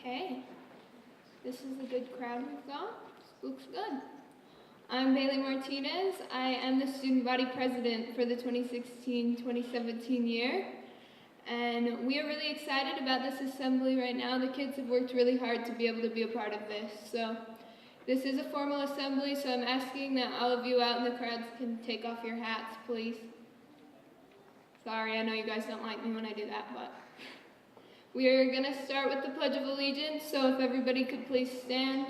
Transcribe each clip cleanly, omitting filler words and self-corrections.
Okay, this is a good crowd we've got. This looks good. I'm Bailey Martinez. I am the student body president for the 2016-2017 year. And we are really excited about this assembly right now. The kids have worked really hard to be able to be a part of this. So this is a formal assembly, so I'm asking that all of you out in the crowds can take off your hats, please. Sorry, I know you guys don't like me when I do that, but we are going to start with the Pledge of Allegiance, so if everybody could please stand.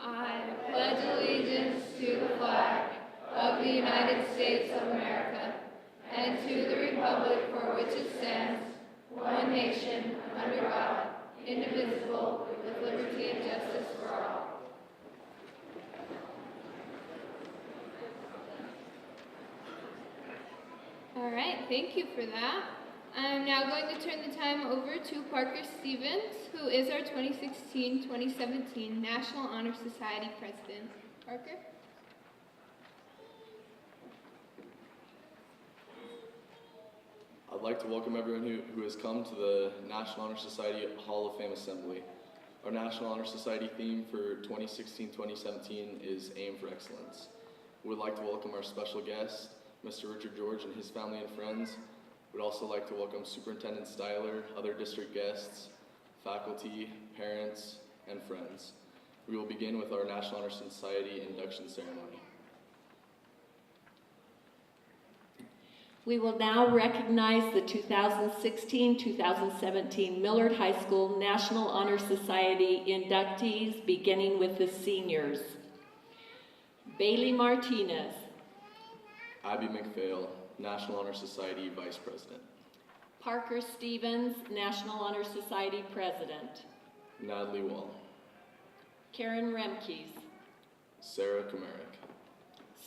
I pledge allegiance to the flag of the United States of America and to the republic for which it stands, one nation, under God, indivisible, with liberty and justice for all. All right, thank you for that. I'm now going to turn the time over to Parker Stevens, who is our 2016-2017 National Honor Society President. Parker? I'd like to welcome everyone who has come to the National Honor Society Hall of Fame Assembly. Our National Honor Society theme for 2016-2017 is Aim for Excellence. We'd like to welcome our special guest, Mr. Richard George and his family and friends. We'd also like to welcome Superintendent Styler, other district guests, faculty, parents, and friends. We will begin with our National Honor Society induction ceremony. We will now recognize the 2016-2017 Millard High School National Honor Society inductees, beginning with the seniors. Bailey Martinez. Abby McPhail, National Honor Society Vice President. Parker Stevens, National Honor Society President. Natalie Wall. Karen Remkes. Sarah Kamarick.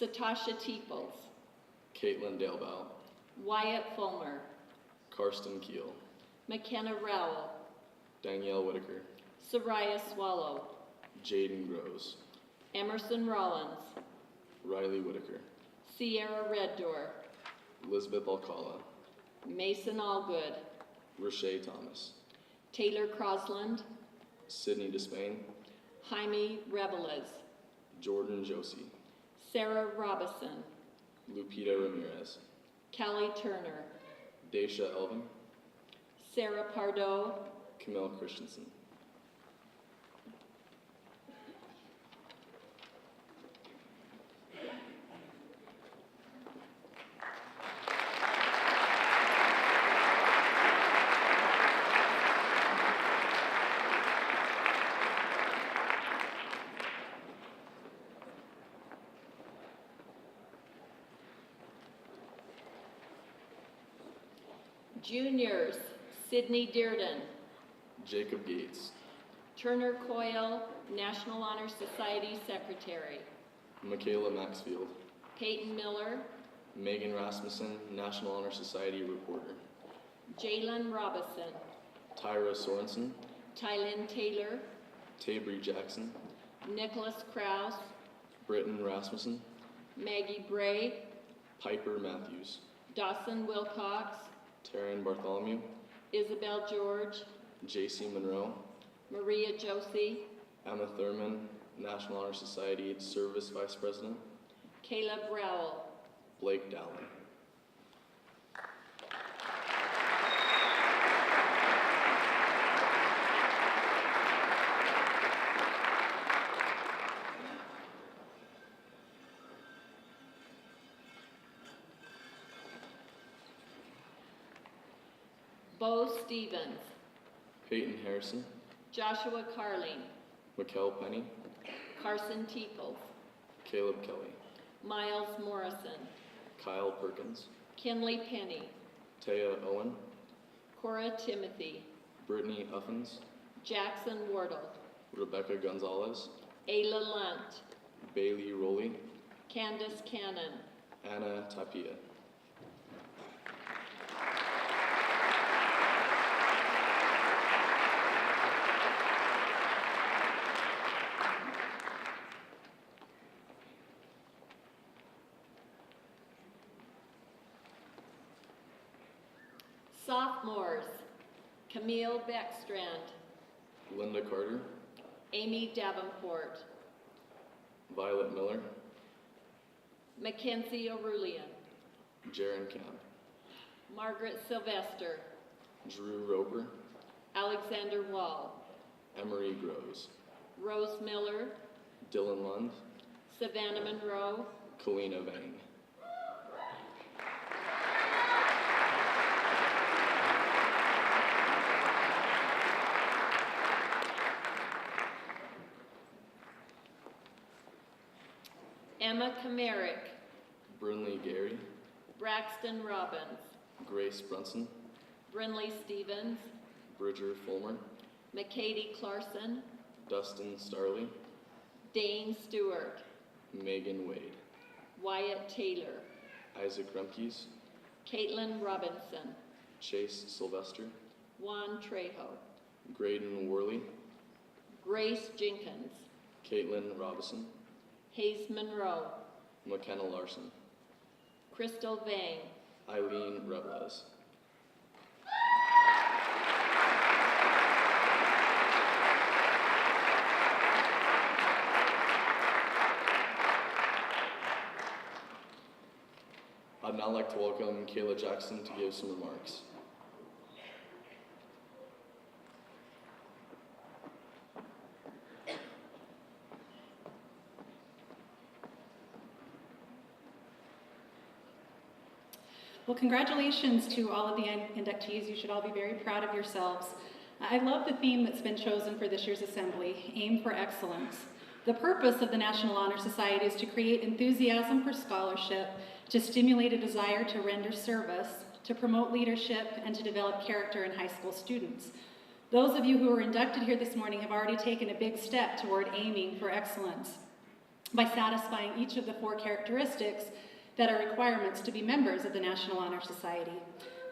Satasha Teeples. Caitlin Dalebow. Wyatt Fulmer. Karsten Keel. McKenna Rowell. Danielle Whitaker. Soraya Swallow. Jaden Groves. Emerson Rollins. Riley Whitaker. Sierra Reddoor. Elizabeth Alcala. Mason Allgood. Rashay Thomas. Taylor Crosland. Sydney Despain. Jaime Revelez. Jordan Josie. Sarah Robison. Lupita Ramirez. Callie Turner. Daisha Elvin. Sarah Pardo. Camille Christensen. Juniors, Sydney Dearden. Jacob Gates. Turner Coyle, National Honor Society Secretary. Michaela Maxfield. Peyton Miller. Megan Rasmussen, National Honor Society Reporter. Jalen Robison. Tyra Sorensen. Tylynn Taylor. Tabry Jackson. Nicholas Krause. Britton Rasmussen. Maggie Bray. Piper Matthews. Dawson Wilcox. Taryn Bartholomew. Isabel George. J.C. Monroe. Maria Josie. Emma Thurman, National Honor Society Service Vice President. Caleb Rowell. Blake Dowling. Bo Stevens. Peyton Harrison. Joshua Carling. Mikkel Penny. Carson Teeples. Caleb Kelly. Miles Morrison. Kyle Perkins. Kinley Penny. Taya Owen. Cora Timothy. Brittany Uffins. Jackson Wardle. Rebecca Gonzalez. Ayla Lunt. Bailey Rowley. Candace Cannon. Anna Tapia. Sophomores, Camille Beckstrand, Linda Carter, Amy Davenport, Violet Miller, Mackenzie O'Rulian, Jaron Camp, Margaret Sylvester, Drew Roper, Alexander Wall, Emery Groves, Rose Miller, Dylan Lund, Savannah Monroe, Kalina Vang. Emma Kamerick, Brynlee Gary, Braxton Robbins, Grace Brunson, Brinley Stevens, Bridger Fulmer, McKady Clarkson, Dustin Starley, Dane Stewart, Megan Wade, Wyatt Taylor, Isaac Remkes, Caitlin Robinson, Chase Sylvester, Juan Trejo, Graydon Worley, Grace Jenkins, Caitlin Robison, Hayes Monroe, McKenna Larson, Crystal Vang, Eileen Rebles. I'd now like to welcome Kayla Jackson to give some remarks. Well, congratulations to all of the inductees. You should all be very proud of yourselves. I love the theme that's been chosen for this year's assembly, Aim for Excellence. The purpose of the National Honor Society is to create enthusiasm for scholarship, to stimulate a desire to render service, to promote leadership, and to develop character in high school students. Those of you who were inducted here this morning have already taken a big step toward aiming for excellence by satisfying each of the 4 characteristics that are requirements to be members of the National Honor Society.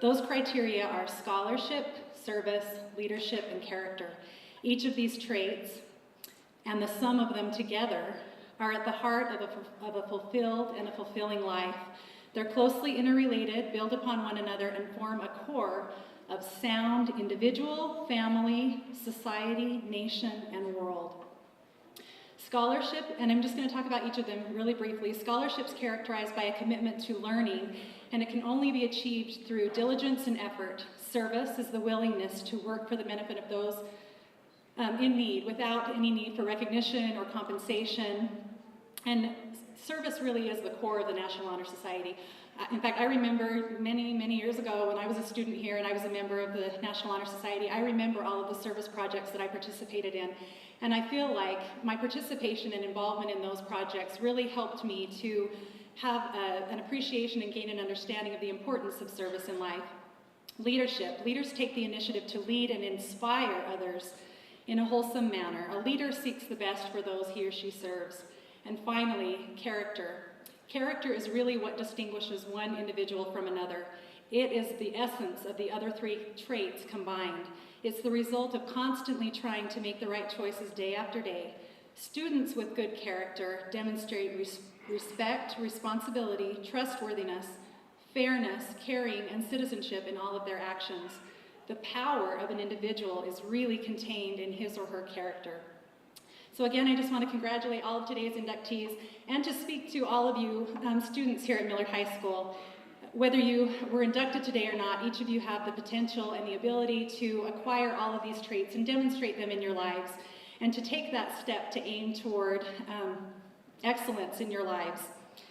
Those criteria are scholarship, service, leadership, and character. Each of these traits, and the sum of them together, are at the heart of a fulfilled and a fulfilling life. They're closely interrelated, build upon one another, and form a core of sound individual, family, society, nation, and world. Scholarship, and I'm just going to talk about each of them really briefly. Scholarship's characterized by a commitment to learning, and it can only be achieved through diligence and effort. Service is the willingness to work for the benefit of those in need, without any need for recognition or compensation. And service really is the core of the National Honor Society. In fact, I remember many, many years ago when I was a student here and I was a member of the National Honor Society, I remember all of the service projects that I participated in. And I feel like my participation and involvement in those projects really helped me to have an appreciation and gain an understanding of the importance of service in life. Leadership. Leaders take the initiative to lead and inspire others in a wholesome manner. A leader seeks the best for those he or she serves. And finally, character. Character is really what distinguishes one individual from another. It is the essence of the other 3 traits combined. It's the result of constantly trying to make the right choices day after day. Students with good character demonstrate respect, responsibility, trustworthiness, fairness, caring, and citizenship in all of their actions. The power of an individual is really contained in his or her character. So again, I just want to congratulate all of today's inductees and to speak to all of you students here at Millard High School. Whether you were inducted today or not, each of you have the potential and the ability to acquire all of these traits and demonstrate them in your lives, and to take that step to aim toward excellence in your lives.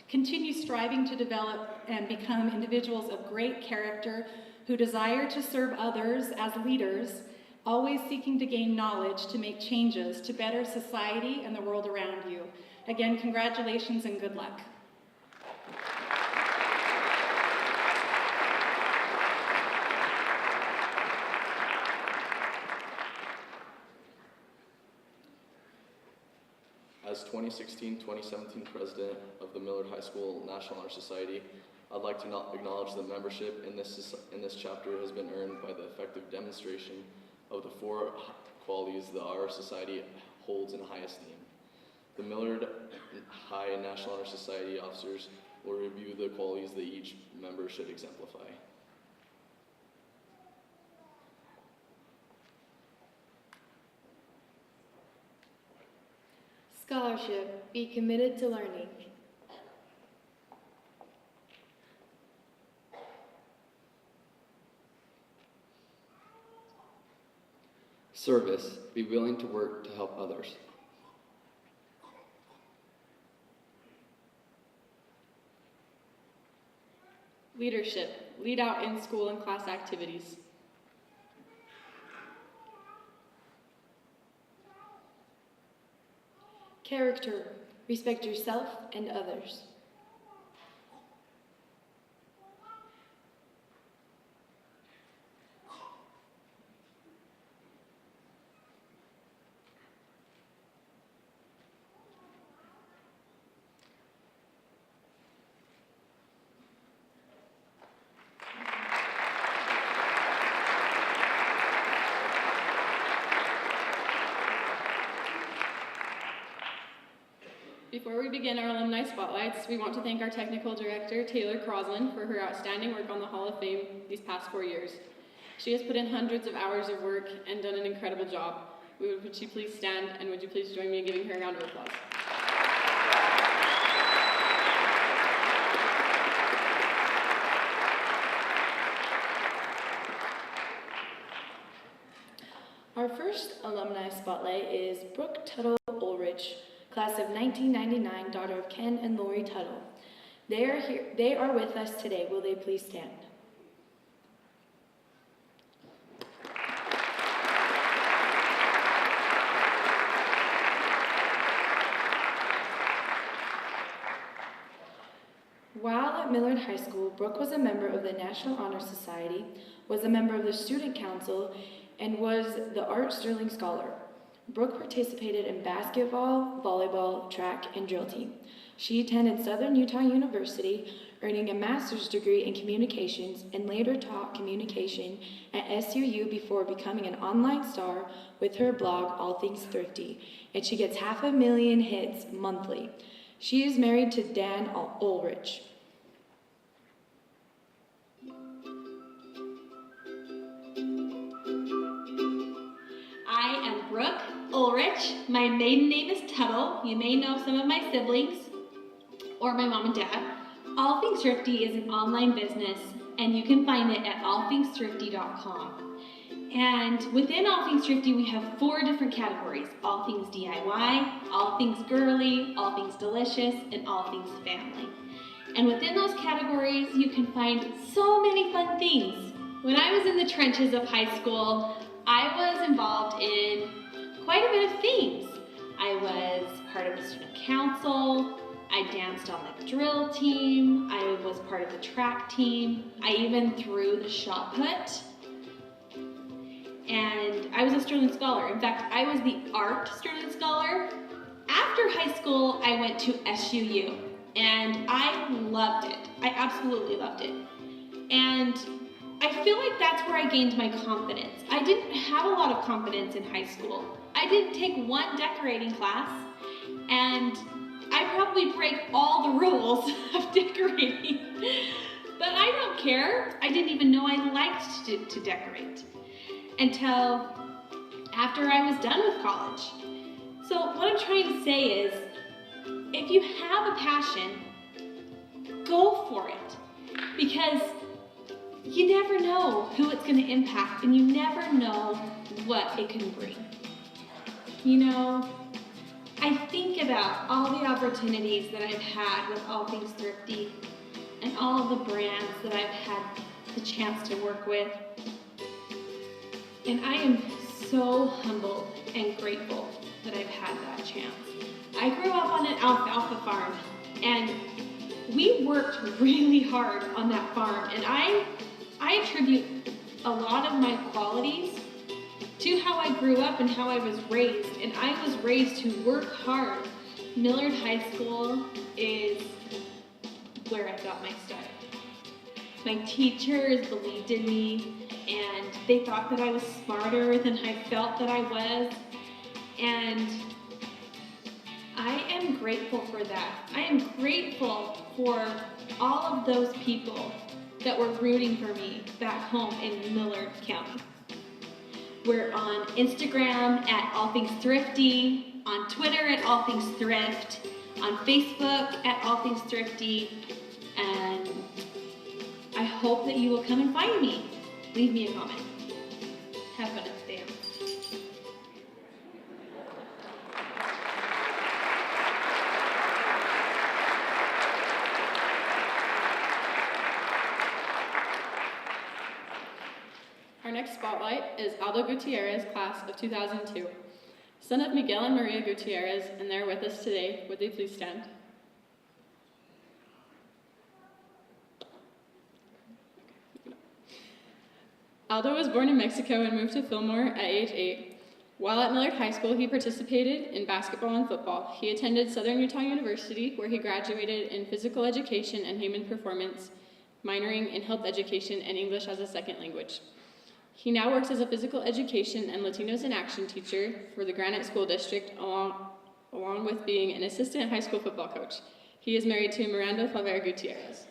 Continue striving to develop and become individuals of great character who desire to serve others as leaders, always seeking to gain knowledge to make changes to better society and the world around you. Again, congratulations and good luck. As 2016-2017 president of the Millard High School National Honor Society, I'd like to acknowledge that membership in this chapter has been earned by the effective demonstration of the 4 qualities that our society holds in high esteem. The Millard High National Honor Society officers will review the qualities that each member should exemplify. Scholarship. Be committed to learning. Service. Be willing to work to help others. Leadership. Lead out in school and class activities. Character. Respect yourself and others. Before we begin our alumni spotlights, we want to thank our technical director, Taylor Croslin, for her outstanding work on the Hall of Fame these past 4 years. She has put in hundreds of hours of work and done an incredible job. Would you please stand, and would you please join me in giving her a round of applause? Our first alumni spotlight is Brooke Tuttle Ulrich, class of 1999, daughter of Ken and Lori Tuttle. They are with us today. Will they please stand? While at Millard High School, Brooke was a member of the National Honor Society, was a member of the Student Council, and was the Art Sterling Scholar. Brooke participated in basketball, volleyball, track, and drill team. She attended Southern Utah University, earning a master's degree in communications, and later taught communication at SUU before becoming an online star with her blog, All Things Thrifty, and she gets 500,000 hits monthly. She is married to Dan Ulrich. I am Brooke Ulrich. My maiden name is Tuttle. You may know some of my siblings or my mom and dad. All Things Thrifty is an online business, and you can find it at allthingsthrifty.com. And within All Things Thrifty, we have 4 different categories: all things DIY, all things girly, all things delicious, and all things family. And within those categories, you can find so many fun things. When I was in the trenches of high school, I was involved in quite a bit of things. I was part of the student council, I danced on the drill team, I was part of the track team, I even threw the shot put, and I was a Sterling Scholar. In fact, I was the art Sterling Scholar. After high school, I went to SUU, and I loved it. I absolutely loved it. And I feel like that's where I gained my confidence. I didn't have a lot of confidence in high school. I didn't take one decorating class, and I probably break all the rules of decorating. But I don't care. I didn't even know I liked to decorate until after I was done with college. So what I'm trying to say is, if you have a passion, go for it. Because you never know who it's going to impact, and you never know what it can bring. You know, I think about all the opportunities that I've had with All Things Thrifty and all of the brands that I've had the chance to work with. And I am so humbled and grateful that I've had that chance. I grew up on an alfalfa farm, and we worked really hard on that farm, and I attribute a lot of my qualities to how I grew up and how I was raised. And I was raised to work hard. Millard High School is where I got my start. My teachers believed in me, and they thought that I was smarter than I felt that I was. And I am grateful for that. I am grateful for all of those people that were rooting for me back home in Millard County. We're on Instagram at All Things Thrifty. on Twitter at All Things Thrift, on Facebook at All Things Thrifty, and I hope that you will come and find me. Leave me a comment. Have fun at the dance. Our next spotlight is Aldo Gutierrez, class of 2002. Son of Miguel and Maria Gutierrez, and they're with us today. Would they please stand? Aldo was born in Mexico and moved to Fillmore at age 8. While at Millard High School, he participated in basketball and football. He attended Southern Utah University, where he graduated in physical education and human performance, minoring in health education and English as a second language. He now works as a physical education and Latinos in Action teacher for the Granite School District, along with being an assistant high school football coach. He is married to Miranda Claver Gutierrez.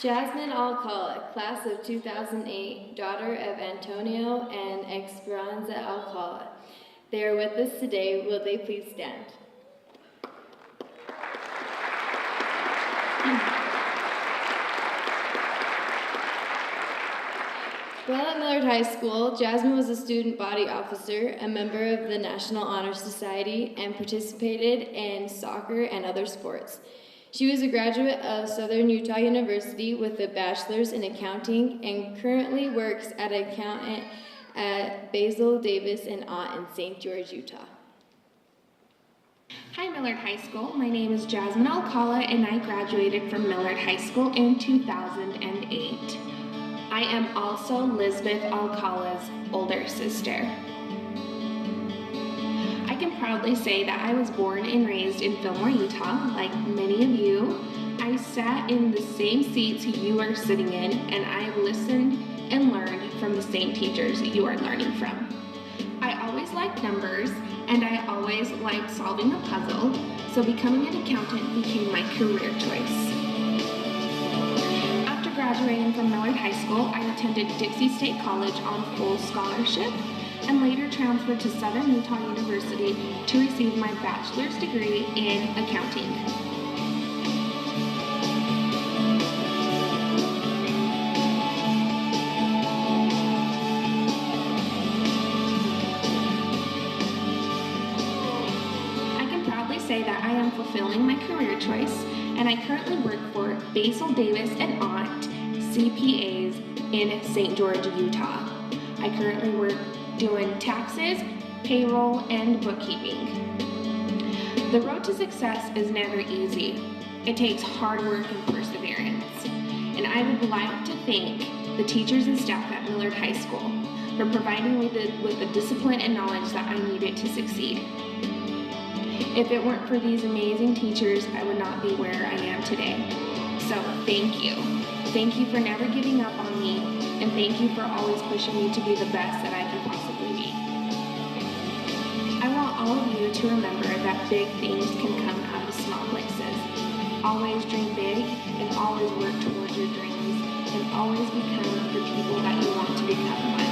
Jasmine Alcala, class of 2008, daughter of Antonio and Esperanza Alcala. They are with us today. Will they please stand? While at Millard High School, Jasmine was a student body officer, a member of the National Honor Society, and participated in soccer and other sports. She was a graduate of Southern Utah University with a bachelor's in accounting and currently works as an accountant at Basil Davis and Ott in St. George, Utah. Hi Millard High School, my name is Jasmine Alcala and I graduated from Millard High School in 2008. I am also Lisbeth Alcala's older sister. I can proudly say that I was born and raised in Fillmore, Utah, like many of you. I sat in the same seats you are sitting in, and I listened and learned from the same teachers you are learning from. I always liked numbers, and I always liked solving a puzzle, so becoming an accountant became my career choice. After graduating from Millard High School, I attended Dixie State College on full scholarship, and later transferred to Southern Utah University to receive my bachelor's degree in accounting. I can proudly say that I am fulfilling my career choice, and I currently work for Basil Davis and Ott CPAs in St. George, Utah. I currently work doing taxes, payroll, and bookkeeping. The road to success is never easy. It takes hard work and perseverance. And I would like to thank the teachers and staff at Millard High School for providing me with the discipline and knowledge that I needed to succeed. If it weren't for these amazing teachers, I would not be where I am today. So thank you. Thank you for never giving up on me, and thank you for always pushing me to be the best that I can possibly be. I want all of you to remember that big things can come out of small places. Always dream big, and always work towards your dreams, and always become the people that you want to become in life.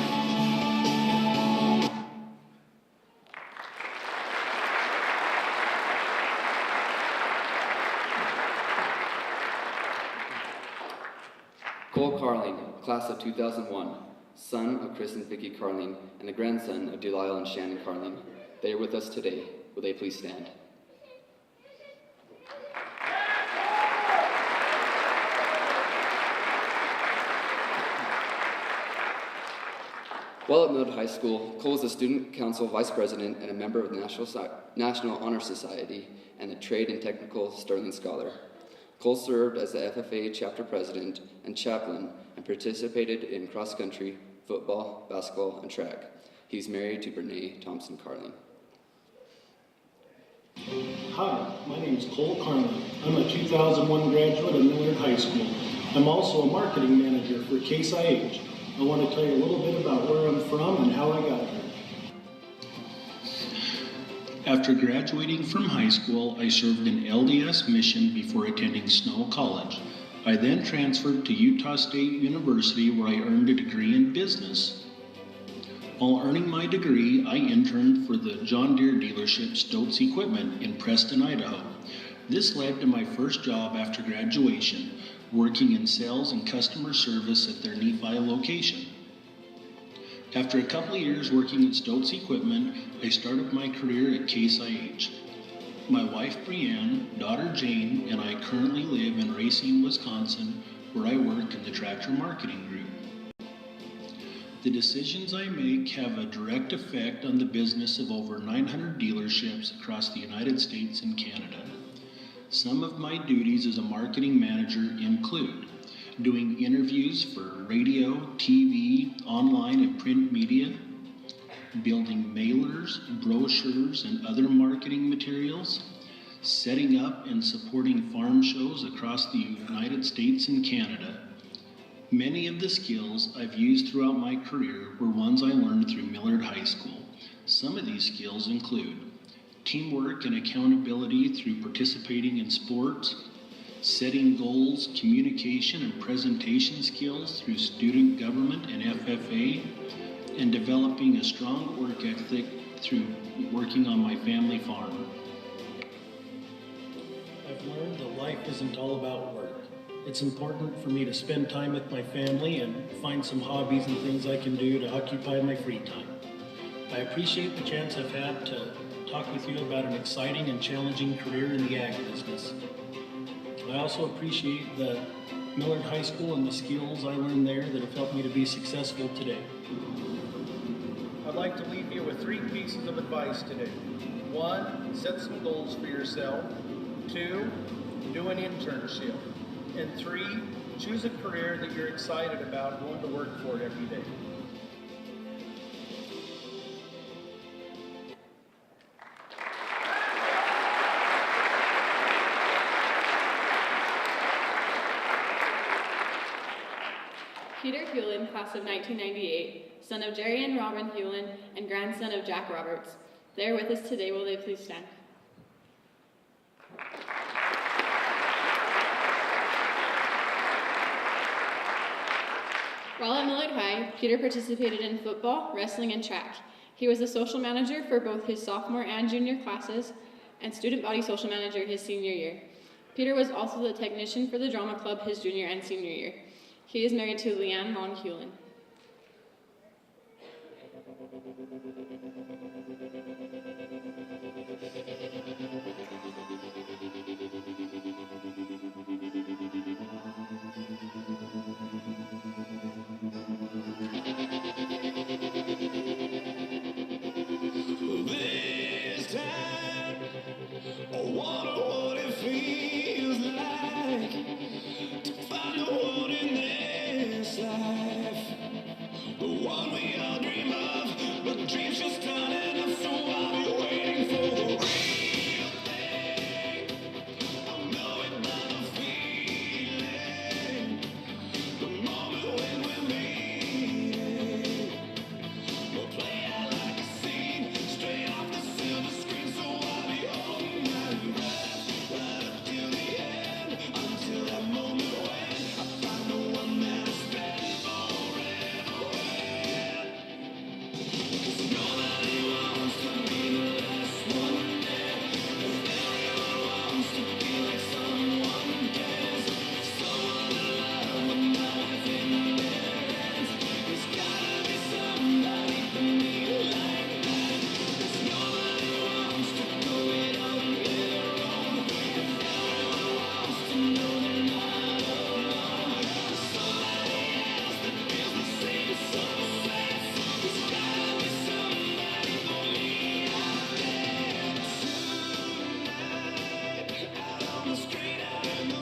Cole Carling, class of 2001, son of Chris and Vicki Carling, and the grandson of Delisle and Shannon Carling. They are with us today. Will they please stand? While at Millard High School, Cole was a student council vice president and a member of the National Honor Society and the Trade and Technical Sterling Scholar. Cole served as the FFA chapter president and chaplain and participated in cross-country, football, basketball, and track. He's married to Brene Thompson Carling. Hi, my name is Cole Carling. I'm a 2001 graduate of Millard High School. I'm also a marketing manager for Case IH. I want to tell you a little bit about where I'm from and how I got here. After graduating from high school, I served in LDS mission before attending Snow College. I then transferred to Utah State University where I earned a degree in business. While earning my degree, I interned for the John Deere dealership Stoltz Equipment in Preston, Idaho. This led to my first job after graduation, working in sales and customer service at their Nephi location. After a couple of years working at Stoltz Equipment, I started my career at Case IH. My wife Brianne, daughter Jane, and I currently live in Racine, Wisconsin, where I work in the tractor marketing group. The decisions I make have a direct effect on the business of over 900 dealerships across the United States and Canada. Some of my duties as a marketing manager include doing interviews for radio, TV, online, and print media, building mailers, brochures, and other marketing materials, setting up and supporting farm shows across the United States and Canada. Many of the skills I've used throughout my career were ones I learned through Millard High School. Some of these skills include teamwork and accountability through participating in sports, setting goals, communication and presentation skills through student government and FFA, and developing a strong work ethic through working on my family farm. I've learned that life isn't all about work. It's important for me to spend time with my family and find some hobbies and things I can do to occupy my free time. I appreciate the chance I've had to talk with you about an exciting and challenging career in the ag business. I also appreciate the Millard High School and the skills I learned there that have helped me to be successful today. I'd like to leave you with 3 pieces of advice today. 1, set some goals for yourself. 2, do an internship. And 3, choose a career that you're excited about going to work for every day. Peter Hewlin, class of 1998, son of Jerry and Robin Hewlin and grandson of Jack Roberts. They are with us today. Will they please stand? While at Millard High, Peter participated in football, wrestling, and track. He was the social manager for both his sophomore and junior classes and student body social manager his senior year. Peter was also the technician for the drama club his junior and senior year. He is married to Leanne Long Hewlin. This time, I wonder what it feels like to find the one in this life, the one we all dream of, but dreams just aren't enough, so I'll be waiting for the real thing. I know it by the feeling, the moment when we're meeting. We'll play out like a scene, straight off the silver screen, so I'll be holding my breath right up till the end, until that moment when I find the one that'll spend forever with. 'Cause nobody wants to be the last one there, 'cause everyone wants to be like someone cares, someone to love with my life in their hands. There's gotta be somebody for me like that. 'Cause nobody wants to go it on their own. Everyone wants to know they're not alone. There's somebody else that feels the same, so sad. There's gotta be somebody for me out there tonight, out on the street, out in the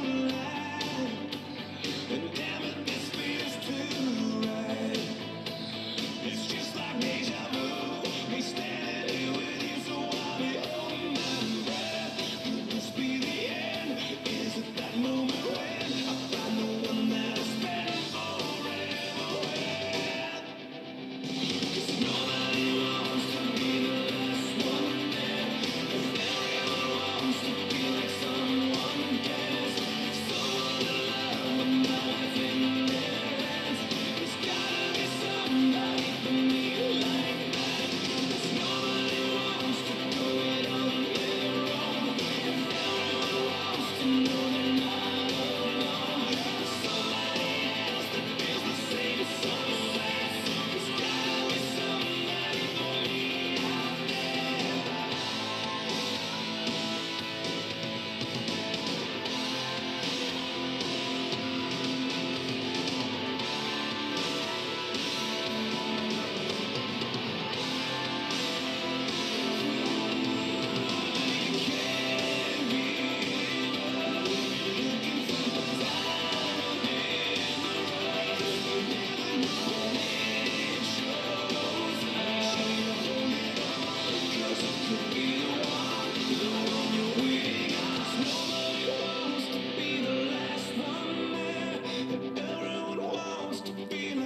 moonlight. And damn it, this feels too right. It's just like deja vu, me standing here with you, so I'll be holding my breath. Could this be the end? Is it that moment when I find the one that'll spend forever with? 'Cause nobody wants to be the last one there, 'cause everyone wants to be like someone cares, someone to love with my life in their hands. There's gotta be somebody for me like that. 'Cause nobody wants to go it on their own. Everyone wants to know they're not alone. There's somebody else that feels the same, so sad. There's gotta be somebody for me out there.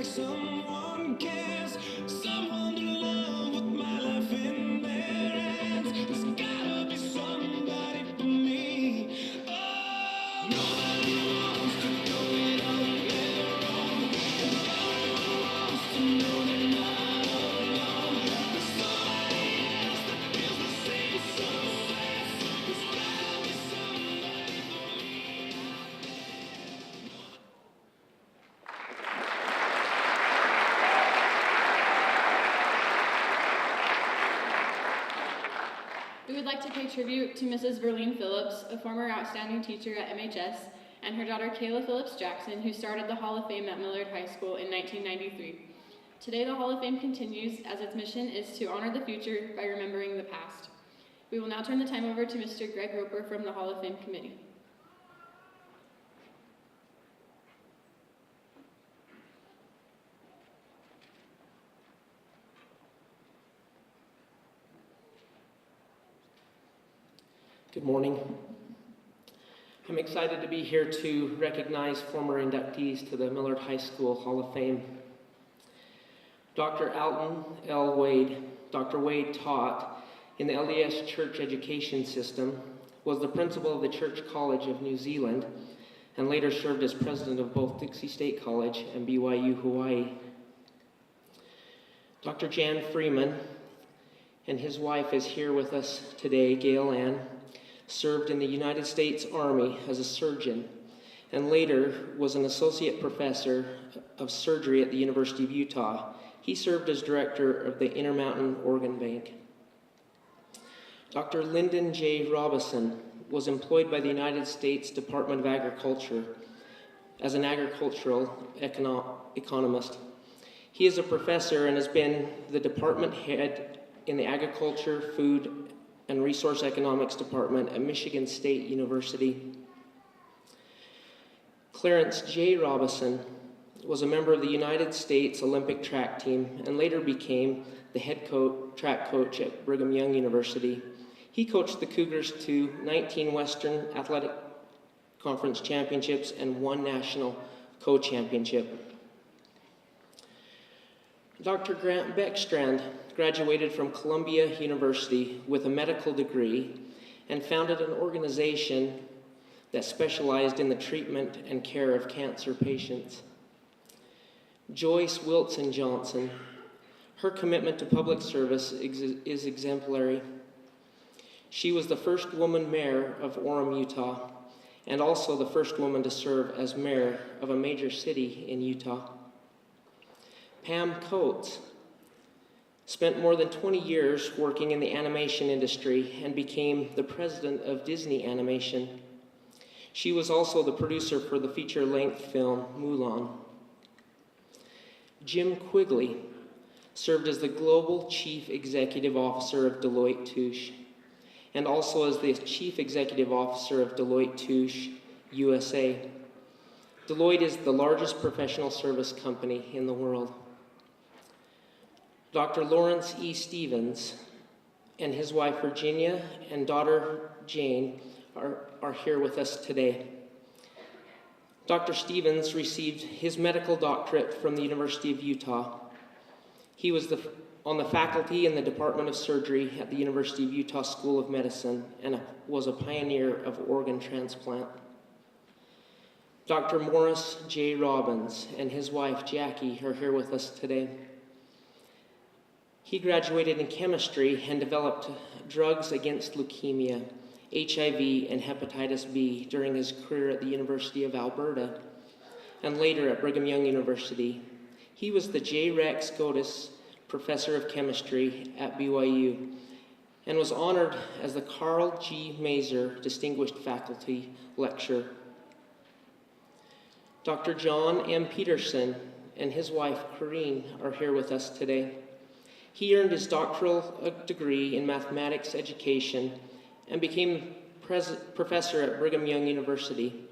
Someone cares, someone to love with my life in their hands. There's gotta be somebody for me. Oh, nobody wants to go it on their own. Everyone wants to know they're not alone. There's somebody else that feels the same, so sad. There's gotta be somebody for me out there. We would like to pay tribute to Mrs. Verlene Phillips, a former outstanding teacher at NHS, and her daughter Kayla Phillips Jackson, who started the Hall of Fame at Millard High School in 1993. Today, the Hall of Fame continues as its mission is to honor the future by remembering the past. We will now turn the time over to Mr. Greg Roper from the Hall of Fame Committee. Good morning. I'm excited to be here to recognize former inductees to the Millard High School Hall of Fame. Dr. Alton L. Wade. Dr. Wade taught in the LDS Church education system, was the principal of the Church College of New Zealand, and later served as president of both Dixie State College and BYU Hawaii. Dr. Jan Freeman and his wife is here with us today, Gail Ann, served in the United States Army as a surgeon, and later was an associate professor of surgery at the University of Utah. He served as director of the Intermountain Organ Bank. Dr. Lyndon J. Robison was employed by the United States Department of Agriculture as an agricultural economist. He is a professor and has been the department head in the Agriculture, Food, and Resource Economics Department at Michigan State University. Clarence J. Robison was a member of the United States Olympic track team and later became the head track coach at Brigham Young University. He coached the Cougars to 19 Western Athletic Conference championships and 1 national co-championship. Dr. Grant Beckstrand graduated from Columbia University with a medical degree and founded an organization that specialized in the treatment and care of cancer patients. Joyce Wilson Johnson, her commitment to public service is exemplary. She was the first woman mayor of Orem, Utah, and also the first woman to serve as mayor of a major city in Utah. Pam Coates spent more than 20 years working in the animation industry and became the president of Disney Animation. She was also the producer for the feature-length film Mulan. Jim Quigley served as the global chief executive officer of Deloitte Touche and also as the chief executive officer of Deloitte Touche USA. Deloitte is the largest professional service company in the world. Dr. Lawrence E. Stevens and his wife Virginia and daughter Jane are here with us today. Dr. Stevens received his medical doctorate from the University of Utah. He was on the faculty in the Department of Surgery at the University of Utah School of Medicine and was a pioneer of organ transplant. Dr. Morris J. Robbins and his wife Jackie are here with us today. He graduated in chemistry and developed drugs against leukemia, HIV, and hepatitis B during his career at the University of Alberta and later at Brigham Young University. He was the J. Rex Gotis Professor of Chemistry at BYU and was honored as the Carl G. Mazur Distinguished Faculty Lecturer. Dr. John M. Peterson and his wife Corrine are here with us today. He earned his doctoral degree in mathematics education and became professor at Brigham Young University.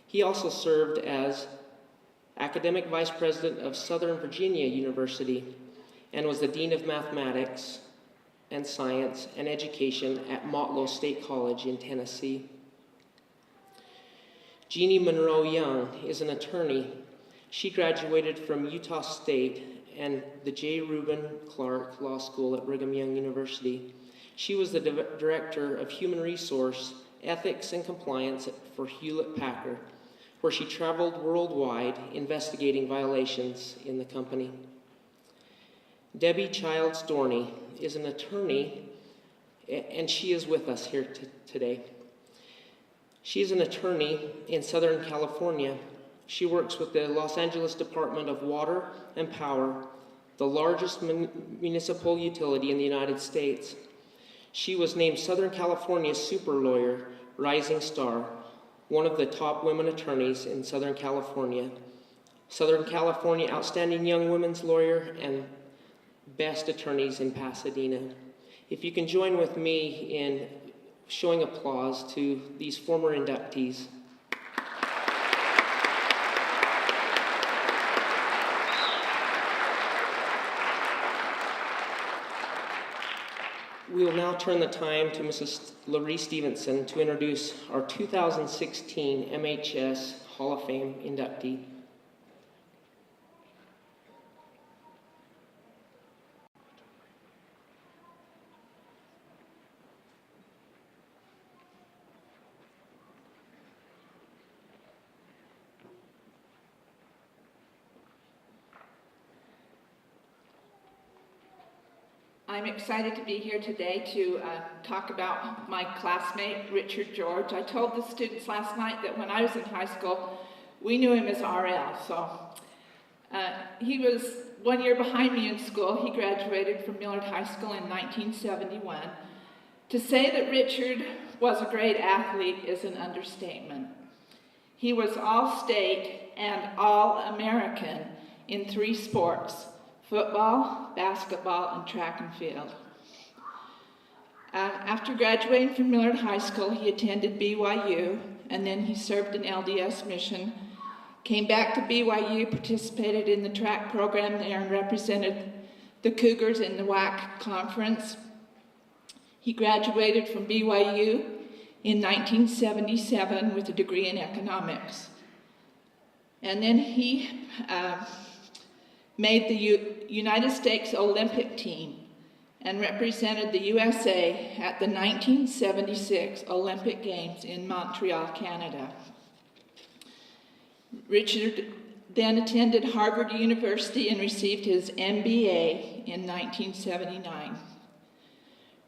He also served as academic vice president of Southern Virginia University and was the dean of mathematics and science and education at Motlow State College in Tennessee. Jeannie Monroe Young is an attorney. She graduated from Utah State and the J. Reuben Clark Law School at Brigham Young University. She was the director of human resource, ethics, and compliance for Hewlett-Packard, where she traveled worldwide investigating violations in the company. Debbie Childs Dorney is an attorney, and she is with us here today. She is an attorney in Southern California. She works with the Los Angeles Department of Water and Power, the largest municipal utility in the United States. She was named Southern California's Super Lawyer Rising Star, one of the top women attorneys in Southern California, Southern California Outstanding Young Women's Lawyer, and Best Attorneys in Pasadena. If you can join with me in showing applause to these former inductees. We will now turn the time to Mrs. Laurie Stevenson to introduce our 2016 MHS Hall of Fame inductee. I'm excited to be here today to talk about my classmate, Richard George. I told the students last night that when I was in high school, we knew him as RL. So he was 1 year behind me in school. He graduated from Millard High School in 1971. To say that Richard was a great athlete is an understatement. He was all-state and all-American in 3 sports: football, basketball, and track and field. After graduating from Millard High School, he attended BYU, and then he served an LDS mission, came back to BYU, participated in the track program there, and represented the Cougars in the WAC conference. He graduated from BYU in 1977 with a degree in economics. And then he made the United States Olympic team and represented the USA at the 1976 Olympic Games in Montreal, Canada. Richard then attended Harvard University and received his MBA in 1979.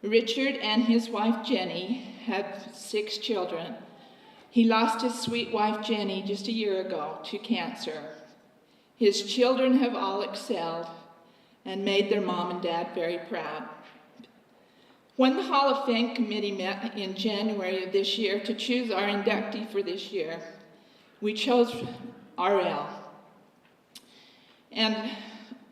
Richard and his wife Jenny had 6 children. He lost his sweet wife Jenny just a year ago to cancer. His children have all excelled and made their mom and dad very proud. When the Hall of Fame committee met in January of this year to choose our inductee for this year, we chose RL. And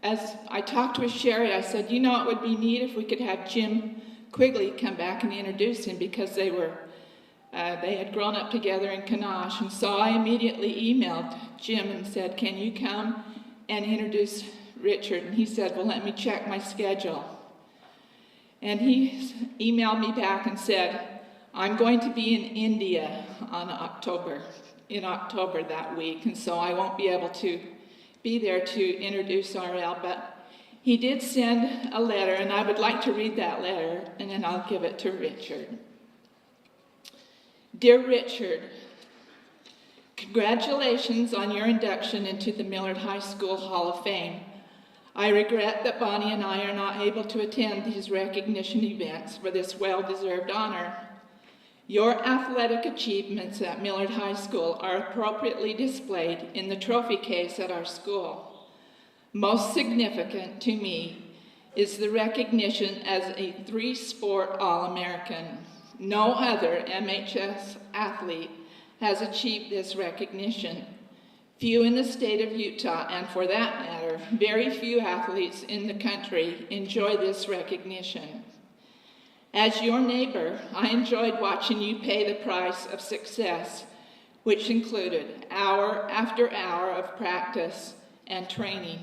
as I talked with Sherry, I said, you know, it would be neat if we could have Jim Quigley come back and introduce him, because they had grown up together in Kanash. And so I immediately emailed Jim and said, can you come and introduce Richard? And he said, well, let me check my schedule. And he emailed me back and said, I'm going to be in India in October that week, and so I won't be able to be there to introduce RL, but he did send a letter, and I would like to read that letter, and then I'll give it to Richard. Dear Richard, congratulations on your induction into the Millard High School Hall of Fame. I regret that Bonnie and I are not able to attend these recognition events for this well-deserved honor. Your athletic achievements at Millard High School are appropriately displayed in the trophy case at our school. Most significant to me is the recognition as a 3-sport All-American. No other MHS athlete has achieved this recognition. Few in the state of Utah, and for that matter, very few athletes in the country enjoy this recognition. As your neighbor, I enjoyed watching you pay the price of success, which included hour after hour of practice and training.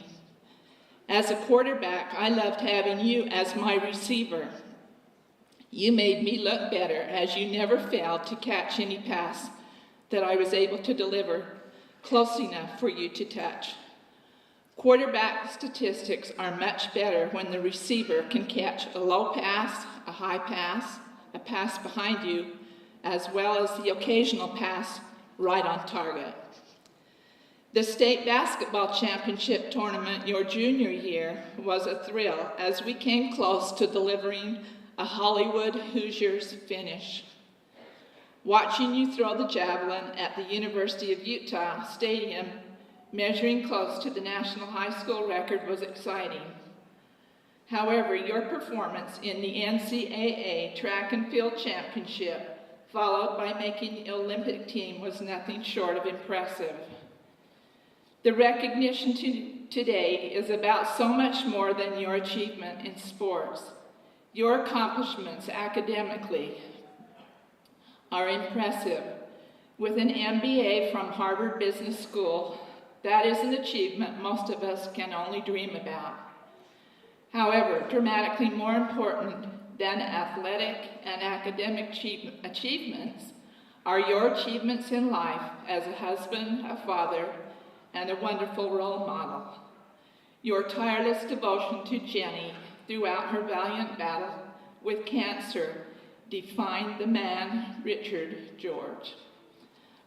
As a quarterback, I loved having you as my receiver. You made me look better, as you never failed to catch any pass that I was able to deliver close enough for you to touch. Quarterback statistics are much better when the receiver can catch a low pass, a high pass, a pass behind you, as well as the occasional pass right on target. The state basketball championship tournament your junior year was a thrill, as we came close to delivering a Hollywood Hoosiers finish. Watching you throw the javelin at the University of Utah Stadium, measuring close to the national high school record, was exciting. However, your performance in the NCAA track and field championship, followed by making the Olympic team, was nothing short of impressive. The recognition today is about so much more than your achievement in sports. Your accomplishments academically are impressive. With an MBA from Harvard Business School, that is an achievement most of us can only dream about. However, dramatically more important than athletic and academic achievements are your achievements in life as a husband, a father, and a wonderful role model. Your tireless devotion to Jenny throughout her valiant battle with cancer defined the man, Richard George.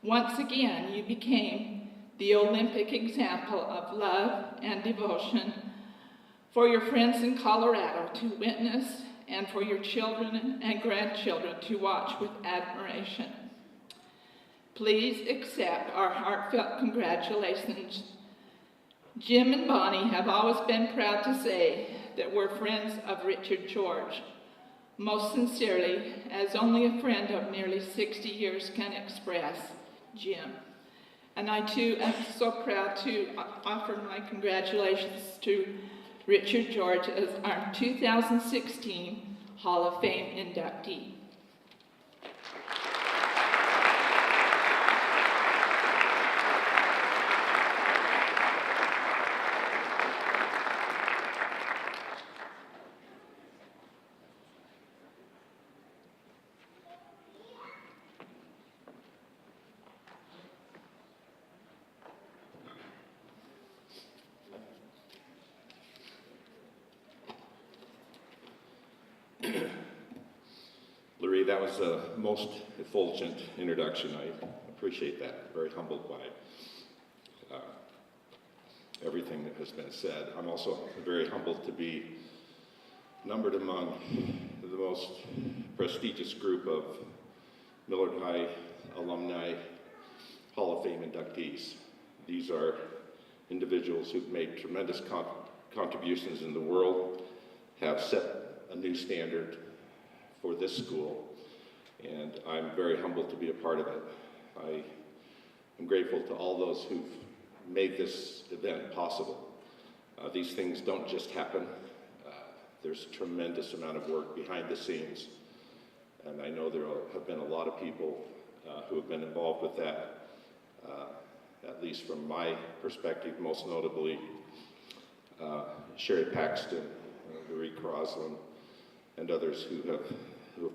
Once again, you became the Olympic example of love and devotion for your friends in Colorado to witness and for your children and grandchildren to watch with admiration. Please accept our heartfelt congratulations. Jim and Bonnie have always been proud to say that we're friends of Richard George. Most sincerely, as only a friend of nearly 60 years can express, Jim. And I too am so proud to offer my congratulations to Richard George as our 2016 Hall of Fame inductee. Larry, that was a most effulgent introduction. I appreciate that. Very humbled by everything that has been said. I'm also very humbled to be numbered among the most prestigious group of Millard High alumni Hall of Fame inductees. These are individuals who've made tremendous contributions in the world, have set a new standard for this school, and I'm very humbled to be a part of it. I am grateful to all those who've made this event possible. These things don't just happen. There's a tremendous amount of work behind the scenes, and I know there have been a lot of people who have been involved with that, at least from my perspective, most notably Sherry Paxton, Marie Croslin, and others who have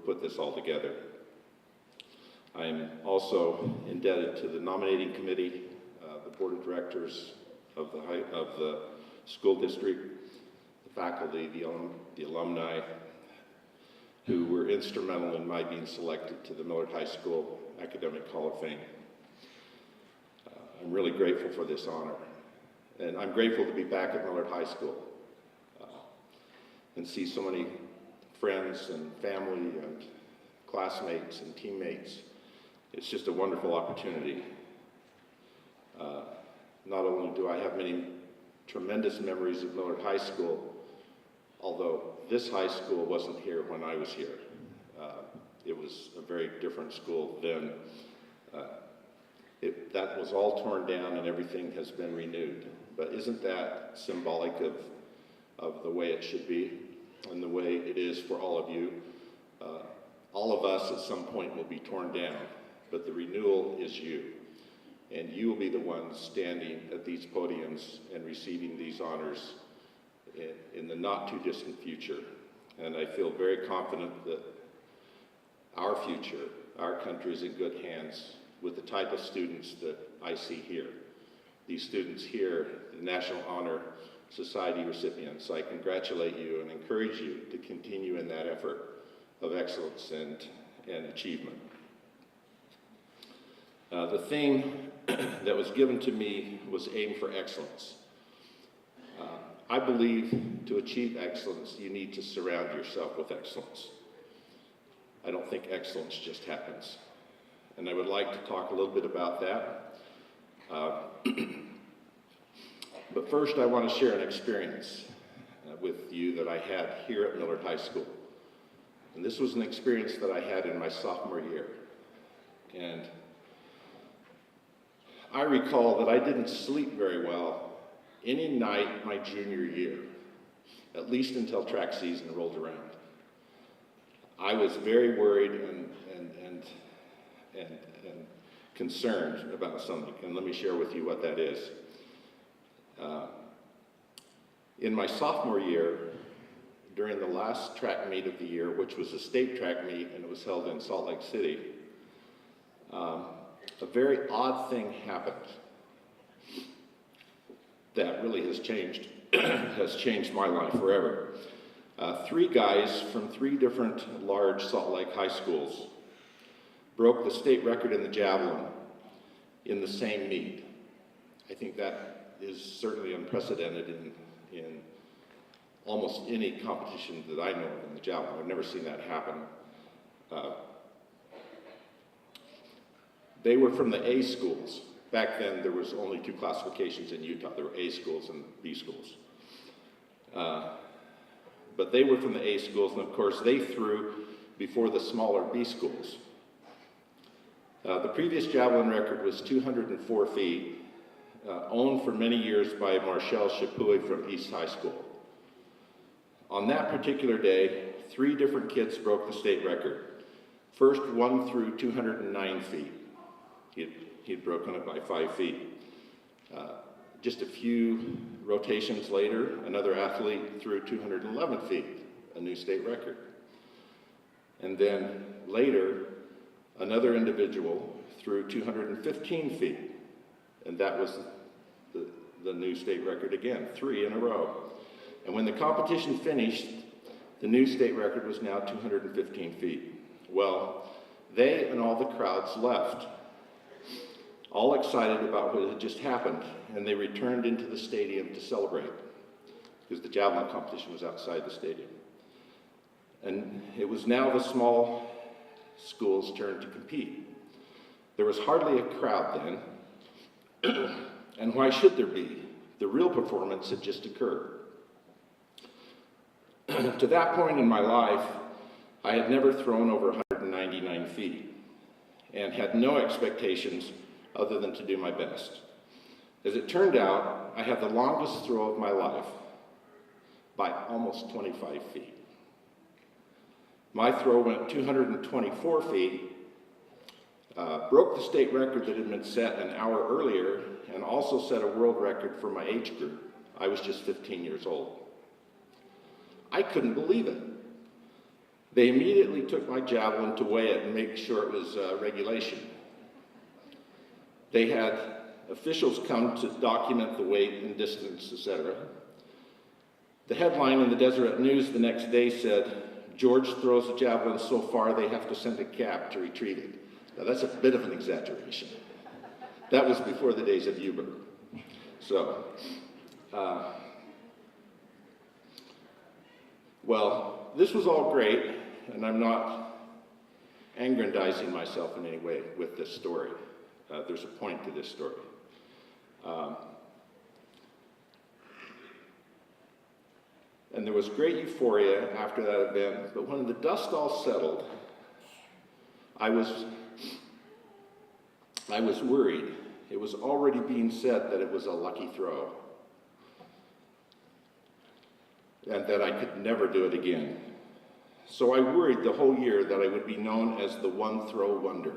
put this all together. I'm also indebted to the nominating committee, the board of directors of the school district, the faculty, the alumni, who were instrumental in my being selected to the Millard High School Academic Hall of Fame. I'm really grateful for this honor, and I'm grateful to be back at Millard High School and see so many friends and family and classmates and teammates. It's just a wonderful opportunity. Not only do I have many tremendous memories of Millard High School, although this high school wasn't here when I was here. It was a very different school then. That was all torn down and everything has been renewed. But isn't that symbolic of the way it should be and the way it is for all of you? All of us at some point will be torn down, but the renewal is you. And you will be the ones standing at these podiums and receiving these honors in the not too distant future. And I feel very confident that our future, our country is in good hands with the type of students that I see here. These students here, the National Honor Society recipients, I congratulate you and encourage you to continue in that effort of excellence and achievement. The theme that was given to me was aim for excellence. I believe to achieve excellence, you need to surround yourself with excellence. I don't think excellence just happens. And I would like to talk a little bit about that. But first, I want to share an experience with you that I had here at Millard High School. And this was an experience that I had in my sophomore year. And I recall that I didn't sleep very well any night my junior year, at least until track season rolled around. I was very worried and concerned about something, and let me share with you what that is. In my sophomore year, during the last track meet of the year, which was a state track meet, and it was held in Salt Lake City, a very odd thing happened that really has changed, has changed my life forever. 3 guys from 3 different large Salt Lake high schools broke the state record in the javelin in the same meet. I think that is certainly unprecedented in almost any competition that I know of in the javelin. I've never seen that happen. They were from the A schools. Back then, there was only 2 classifications in Utah. There were A schools and B schools. But they were from the A schools, and of course, they threw before the smaller B schools. The previous javelin record was 204 feet, owned for many years by Marshall Shapui from East High School. On that particular day, 3 different kids broke the state record. First, one threw 209 feet. He'd broken it by 5 feet. Just a few rotations later, another athlete threw 211 feet, a new state record. And then later, another individual threw 215 feet, and that was the new state record again, 3 in a row. And when the competition finished, the new state record was now 215 feet. Well, they and all the crowds left, all excited about what had just happened, and they returned into the stadium to celebrate, because the javelin competition was outside the stadium. And it was now the small schools' turn to compete. There was hardly a crowd then, and why should there be? The real performance had just occurred. To that point in my life, I had never thrown over 199 feet, and had no expectations other than to do my best. As it turned out, I had the longest throw of my life by almost 25 feet. My throw went 224 feet, broke the state record that had been set an hour earlier, and also set a world record for my age group. I was just 15 years old. I couldn't believe it. They immediately took my javelin to weigh it and make sure it was regulation. They had officials come to document the weight and distance, etc. The headline in the Deseret News the next day said, "George throws a javelin so far they have to send a cab to retrieve it." Now that's a bit of an exaggeration. That was before the days of Uber. So, well, this was all great, and I'm not aggrandizing myself in any way with this story. There's a point to this story. And there was great euphoria after that event, but when the dust all settled, I was worried. It was already being said that it was a lucky throw, and that I could never do it again. So I worried the whole year that I would be known as the one-throw wonder.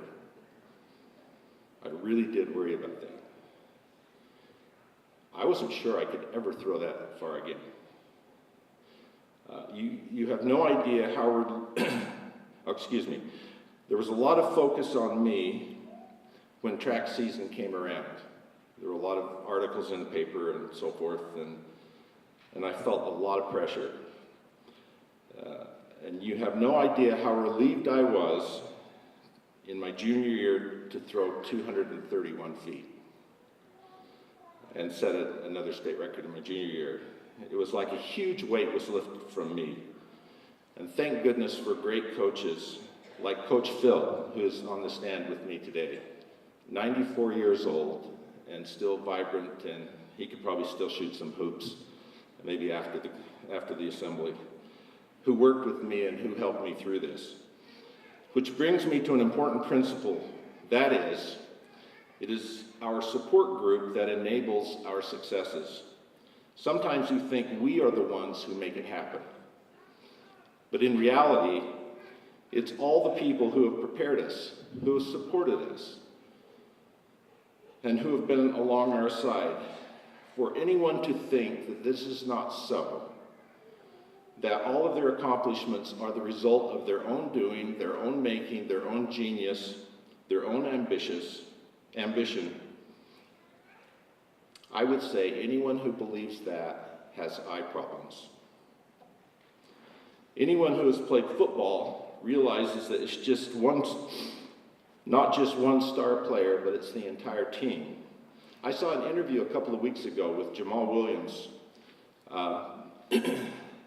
I really did worry about that. I wasn't sure I could ever throw that far again. You have no idea how excuse me. There was a lot of focus on me when track season came around. There were a lot of articles in the paper and so forth, and I felt a lot of pressure. And you have no idea how relieved I was in my junior year to throw 231 feet and set another state record in my junior year. It was like a huge weight was lifted from me. And thank goodness for great coaches like Coach Phil, who is on the stand with me today. 94 years old and still vibrant, and he could probably still shoot some hoops, maybe after the assembly, who worked with me and who helped me through this. Which brings me to an important principle. That is, it is our support group that enables our successes. Sometimes we think we are the ones who make it happen. But in reality, it's all the people who have prepared us, who have supported us, and who have been along our side. For anyone to think that this is not so that all of their accomplishments are the result of their own doing, their own making, their own genius, their own ambition, I would say anyone who believes that has eye problems. Anyone who has played football realizes that it's not just one star player, but it's the entire team. I saw an interview a couple of weeks ago with Jamal Williams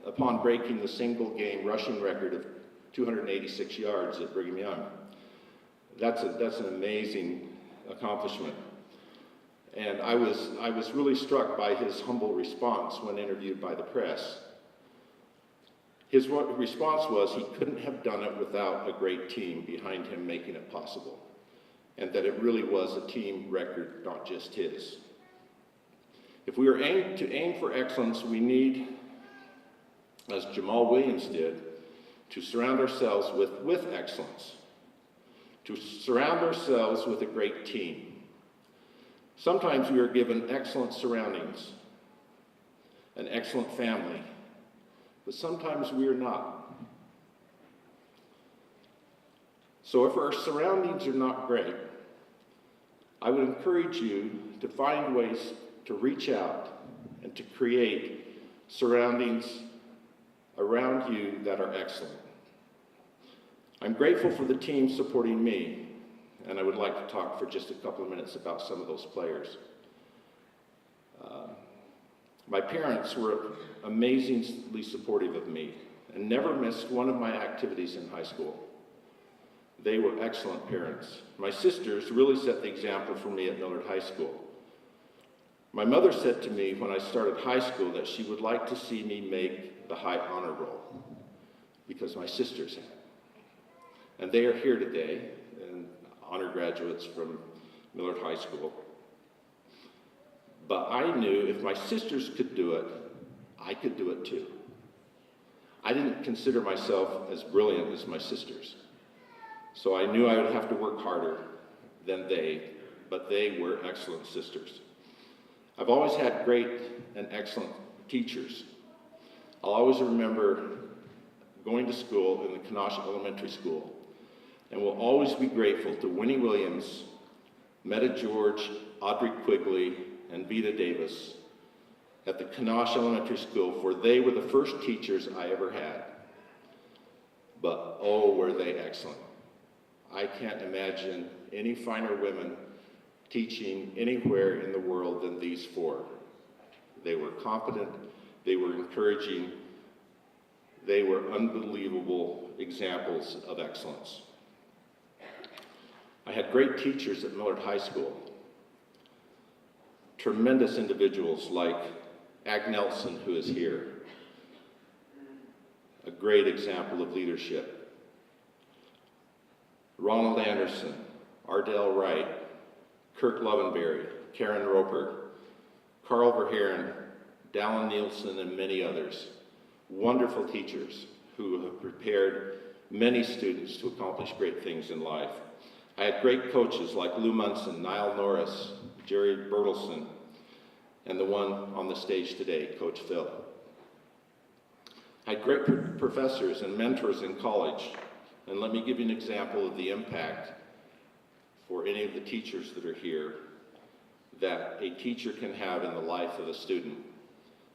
upon breaking the single game rushing record of 286 yards at Brigham Young. That's an amazing accomplishment. And I was really struck by his humble response when interviewed by the press. His response was he couldn't have done it without a great team behind him making it possible, and that it really was a team record, not just his. If we are to aim for excellence, we need, as Jamal Williams did, to surround ourselves with excellence, to surround ourselves with a great team. Sometimes we are given excellent surroundings, an excellent family, but sometimes we are not. So if our surroundings are not great, I would encourage you to find ways to reach out and to create surroundings around you that are excellent. I'm grateful for the team supporting me, and I would like to talk for just a couple of minutes about some of those players. My parents were amazingly supportive of me and never missed one of my activities in high school. They were excellent parents. My sisters really set the example for me at Millard High School. My mother said to me when I started high school that she would like to see me make the high honor roll because my sisters had. And they are here today, and honor graduates from Millard High School. But I knew if my sisters could do it, I could do it too. I didn't consider myself as brilliant as my sisters. So I knew I would have to work harder than they, but they were excellent sisters. I've always had great and excellent teachers. I'll always remember going to school in the Kenosha Elementary School, and will always be grateful to Winnie Williams, Metta George, Audrey Quigley, and Vita Davis at the Kenosha Elementary School, for they were the first teachers I ever had. But oh, were they excellent. I can't imagine any finer women teaching anywhere in the world than these four. They were competent, they were encouraging, they were unbelievable examples of excellence. I had great teachers at Millard High School. Tremendous individuals like Ag Nelson, who is here. A great example of leadership. Ronald Anderson, Ardell Wright, Kirk Lovenberry, Karen Roper, Carl Verheeren, Dallin Nielsen, and many others. Wonderful teachers who have prepared many students to accomplish great things in life. I had great coaches like Lou Munson, Niall Norris, Jerry Bertelson, and the one on the stage today, Coach Phil. I had great professors and mentors in college, and let me give you an example of the impact for any of the teachers that are here that a teacher can have in the life of a student.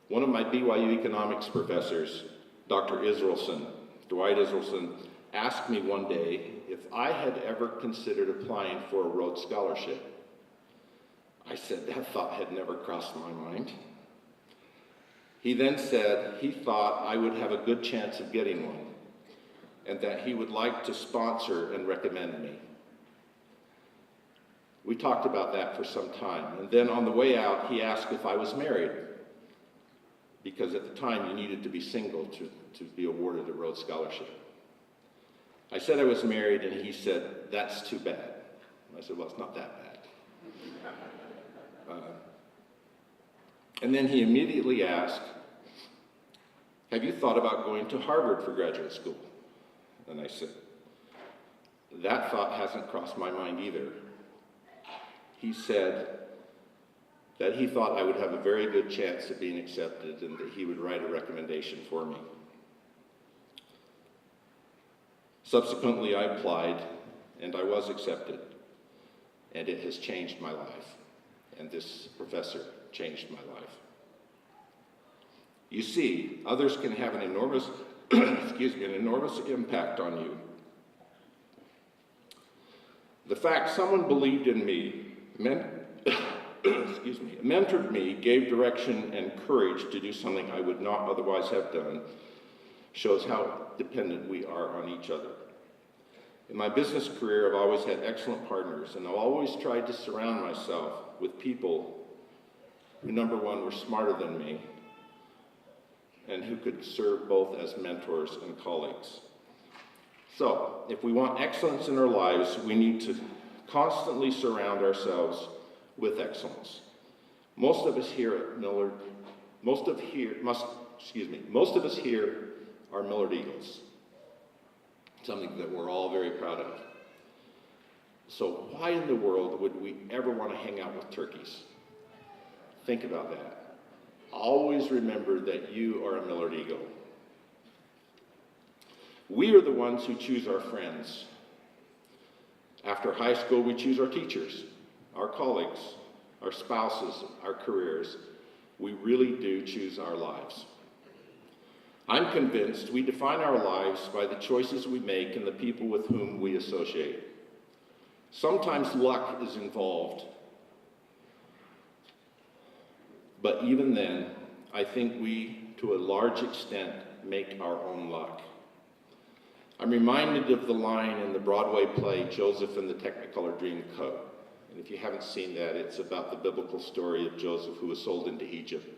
One of my BYU economics professors, Dr. Israelson, Dwight Israelson, asked me one day if I had ever considered applying for a Rhodes Scholarship. I said that thought had never crossed my mind. He then said he thought I would have a good chance of getting one, and that he would like to sponsor and recommend me. We talked about that for some time, and then on the way out, he asked if I was married, because at the time you needed to be single to be awarded a Rhodes Scholarship. I said I was married, and he said, "That's too bad." I said, "Well, it's not that bad." And then he immediately asked, "Have you thought about going to Harvard for graduate school?" And I said, "That thought hasn't crossed my mind either." He said that he thought I would have a very good chance of being accepted and that he would write a recommendation for me. Subsequently, I applied, and I was accepted, and it has changed my life, and this professor changed my life. You see, others can have an enormous, an enormous impact on you. The fact someone believed in me, mentored me, gave direction and courage to do something I would not otherwise have done, shows how dependent we are on each other. In my business career, I've always had excellent partners, and I've always tried to surround myself with people who, number one, were smarter than me, and who could serve both as mentors and colleagues. So, if we want excellence in our lives, we need to constantly surround ourselves with excellence. Most of us here at Millard, most of us here are Millard Eagles, something that we're all very proud of. So why in the world would we ever want to hang out with turkeys? Think about that. Always remember that you are a Millard Eagle. We are the ones who choose our friends. After high school, we choose our teachers, our colleagues, our spouses, our careers. We really do choose our lives. I'm convinced we define our lives by the choices we make and the people with whom we associate. Sometimes luck is involved, but even then, I think we, to a large extent, make our own luck. I'm reminded of the line in the Broadway play, Joseph and the Technicolor Dreamcoat. And if you haven't seen that, it's about the biblical story of Joseph, who was sold into Egypt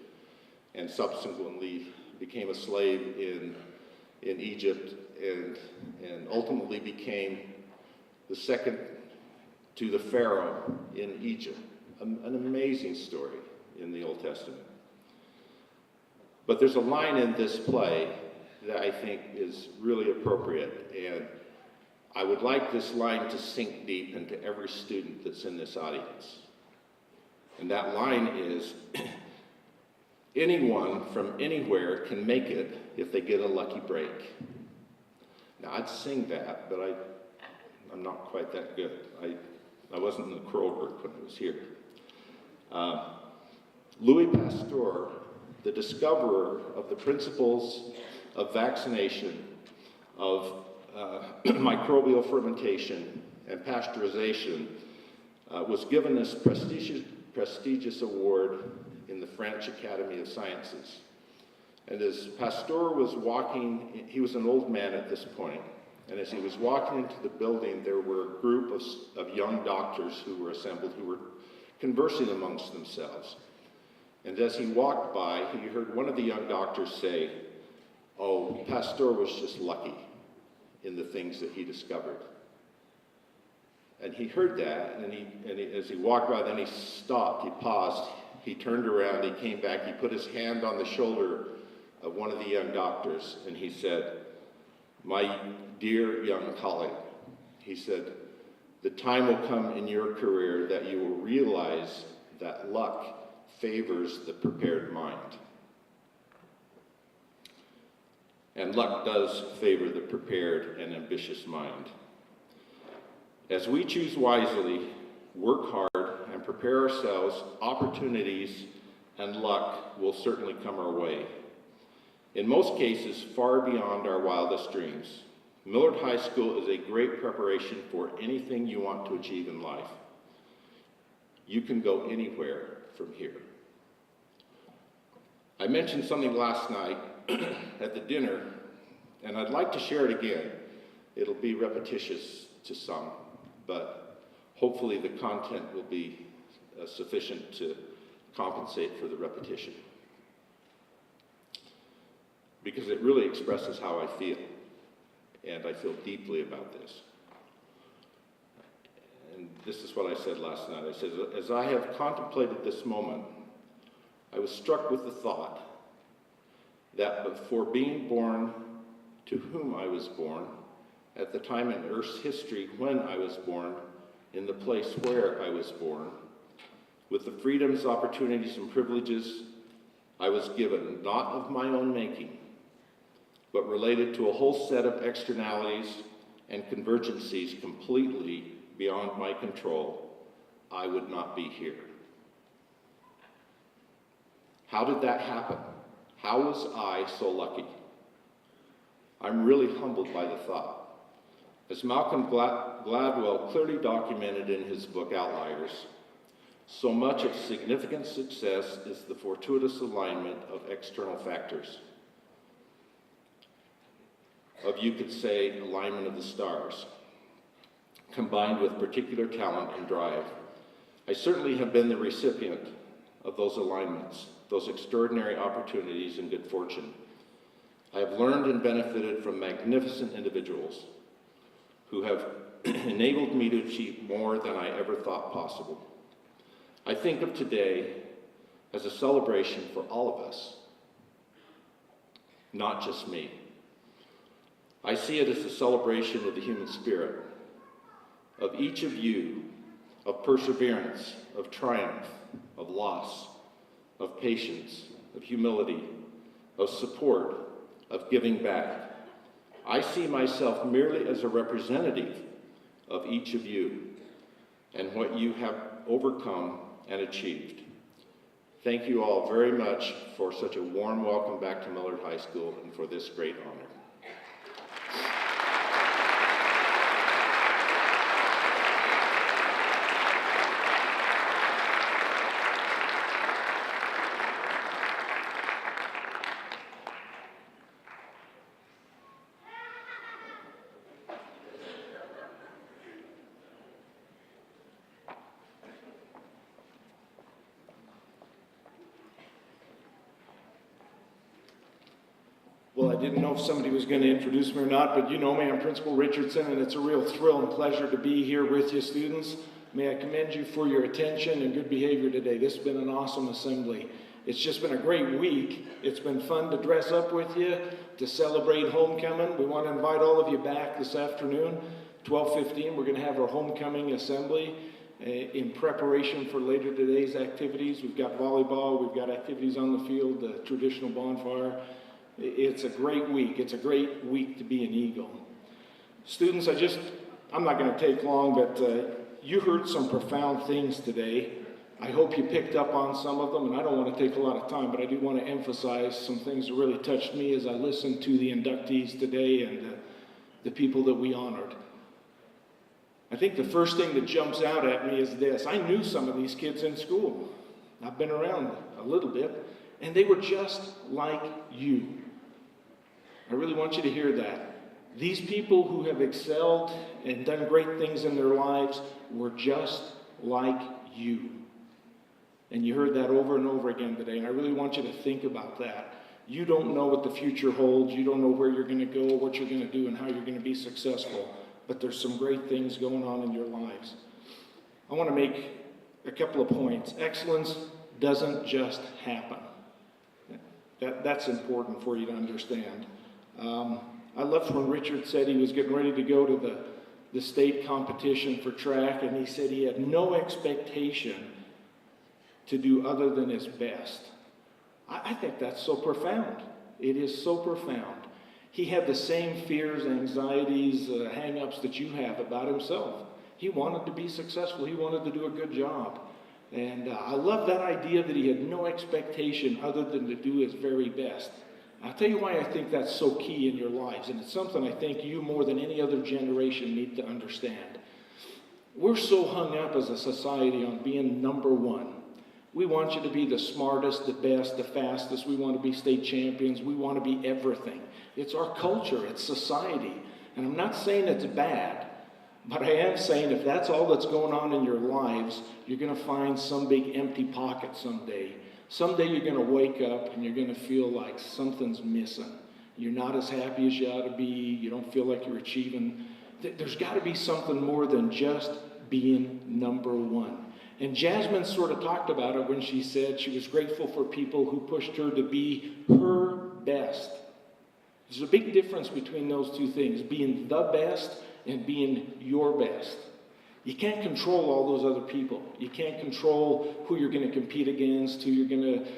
and subsequently became a slave in Egypt and ultimately became the second to the Pharaoh in Egypt. An amazing story in the Old Testament. But there's a line in this play that I think is really appropriate, and I would like this line to sink deep into every student that's in this audience. And that line is, anyone from anywhere can make it if they get a lucky break. Now, I'd sing that, but I'm not quite that good. I wasn't in the choral group when I was here. Louis Pasteur, the discoverer of the principles of vaccination, of microbial fermentation and pasteurization, was given this prestigious award in the French Academy of Sciences. And as Pasteur was walking, he was an old man at this point, and as he was walking into the building, there were a group of young doctors who were assembled, who were conversing amongst themselves. And as he walked by, he heard one of the young doctors say, "Oh, Pasteur was just lucky in the things that he discovered." And he heard that, and as he walked by, then he stopped, he paused, he turned around, he came back, he put his hand on the shoulder of one of the young doctors, and he said, "My dear young colleague," he said, "the time will come in your career that you will realize that luck favors the prepared mind." And luck does favor the prepared and ambitious mind. As we choose wisely, work hard, and prepare ourselves, opportunities and luck will certainly come our way. In most cases, far beyond our wildest dreams. Millard High School is a great preparation for anything you want to achieve in life. You can go anywhere from here. I mentioned something last night at the dinner, and I'd like to share it again. It'll be repetitious to some, but hopefully the content will be sufficient to compensate for the repetition. Because it really expresses how I feel, and I feel deeply about this. And this is what I said last night. I said, as I have contemplated this moment, I was struck with the thought that before being born to whom I was born, at the time in Earth's history when I was born, in the place where I was born, with the freedoms, opportunities, and privileges I was given, not of my own making, but related to a whole set of externalities and convergencies completely beyond my control, I would not be here. How did that happen? How was I so lucky? I'm really humbled by the thought. As Malcolm Gladwell clearly documented in his book Outliers, so much of significant success is the fortuitous alignment of external factors. Of, you could say, alignment of the stars, combined with particular talent and drive. I certainly have been the recipient of those alignments, those extraordinary opportunities and good fortune. I have learned and benefited from magnificent individuals who have enabled me to achieve more than I ever thought possible. I think of today as a celebration for all of us, not just me. I see it as a celebration of the human spirit, of each of you, of perseverance, of triumph, of loss, of patience, of humility, of support, of giving back. I see myself merely as a representative of each of you and what you have overcome and achieved. Thank you all very much for such a warm welcome back to Millard High School and for this great honor. Well, I didn't know if somebody was going to introduce me or not, but you know me, I'm Principal Richardson, and it's a real thrill and pleasure to be here with you, students. May I commend you for your attention and good behavior today. This has been an awesome assembly. It's just been a great week. It's been fun to dress up with you, to celebrate homecoming. We want to invite all of you back this afternoon, 12:15. We're going to have our homecoming assembly in preparation for later today's activities. We've got volleyball, we've got activities on the field, the traditional bonfire. It's a great week. It's a great week to be an Eagle. Students, I'm not going to take long, but you heard some profound things today. I hope you picked up on some of them, and I don't want to take a lot of time, but I do want to emphasize some things that really touched me as I listened to the inductees today and the people that we honored. I think the first thing that jumps out at me is this. I knew some of these kids in school. I've been around a little bit, and they were just like you. I really want you to hear that. These people who have excelled and done great things in their lives were just like you. And you heard that over and over again today, and I really want you to think about that. You don't know what the future holds. You don't know where you're going to go, what you're going to do, and how you're going to be successful. But there's some great things going on in your lives. I want to make a couple of points. Excellence doesn't just happen. That's important for you to understand. I loved when Richard said he was getting ready to go to the state competition for track, and he said he had no expectation to do other than his best. I think that's so profound. It is so profound. He had the same fears, anxieties, hang-ups that you have about himself. He wanted to be successful. He wanted to do a good job. And I love that idea that he had no expectation other than to do his very best. I'll tell you why I think that's so key in your lives, and it's something I think you more than any other generation need to understand. We're so hung up as a society on being number one. We want you to be the smartest, the best, the fastest. We want to be state champions. We want to be everything. It's our culture. It's society. And I'm not saying it's bad, but I am saying if that's all that's going on in your lives, you're going to find some big empty pocket someday. Someday you're going to wake up and you're going to feel like something's missing. You're not as happy as you ought to be. You don't feel like you're achieving. There's got to be something more than just being number one. And Jasmine sort of talked about it when she said she was grateful for people who pushed her to be her best. There's a big difference between those two things, being the best and being your best. You can't control all those other people. You can't control who you're going to compete against, who you're going to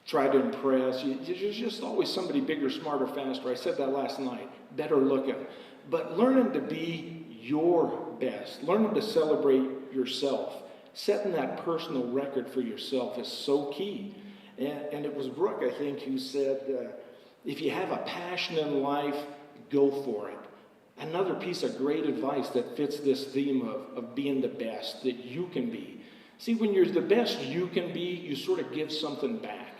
try to impress. There's just always somebody bigger, smarter, faster. I said that last night. Better looking. but learning to be your best, learning to celebrate yourself, setting that personal record for yourself is so key. And it was Brooke, I think, who said, if you have a passion in life, go for it. Another piece of great advice that fits this theme of being the best that you can be. See, when you're the best you can be, you sort of give something back.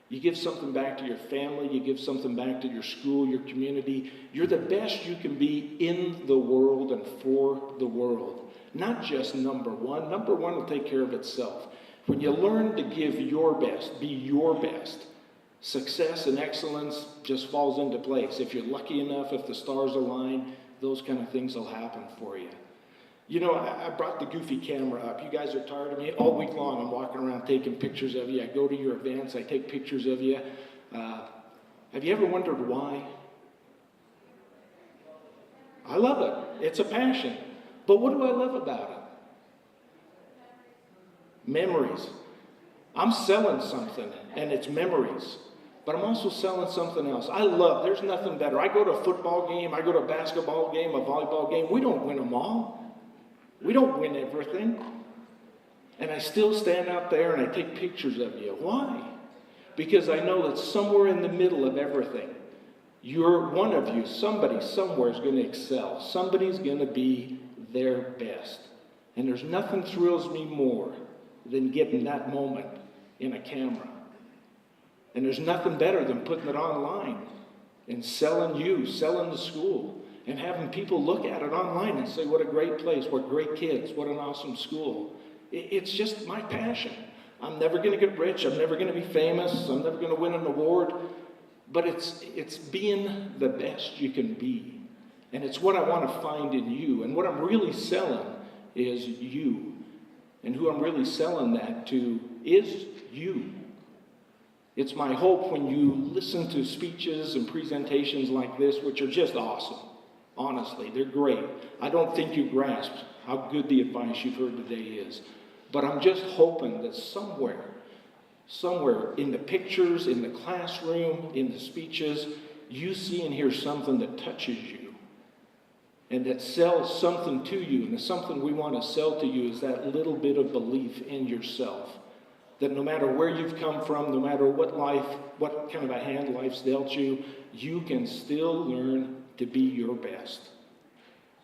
You give something back to your family, you give something back to your school, your community. You're the best you can be in the world and for the world. Not just number one. Number one will take care of itself. When you learn to give your best, be your best, success and excellence just falls into place. If you're lucky enough, if the stars align, those kind of things will happen for you. You know, I brought the goofy camera up. You guys are tired of me. All week long, I'm walking around taking pictures of you. I go to your events. I take pictures of you. Have you ever wondered why? I love it. It's a passion. But what do I love about it? Memories. I'm selling something, and it's memories. But I'm also selling something else. There's nothing better. I go to a football game, I go to a basketball game, a volleyball game. We don't win them all. We don't win everything. And I still stand out there and I take pictures of you. Why? Because I know that somewhere in the middle of everything, one of you, somebody somewhere is going to excel. Somebody's going to be their best. And there's nothing thrills me more than getting that moment in a camera. And there's nothing better than putting it online and selling the school, and having people look at it online and say, what a great place, what great kids, what an awesome school. It's just my passion. I'm never going to get rich. I'm never going to be famous. I'm never going to win an award. But it's being the best you can be. And it's what I want to find in you. And what I'm really selling is you. And who I'm really selling that to is you. It's my hope when you listen to speeches and presentations like this, which are just awesome. Honestly, they're great. I don't think you grasp how good the advice you've heard today is. But I'm just hoping that somewhere in the pictures, in the classroom, in the speeches, you see and hear something that touches you and that sells something to you. And the something we want to sell to you is that little bit of belief in yourself. That no matter where you've come from, no matter what kind of a hand life's dealt you, you can still learn to be your best.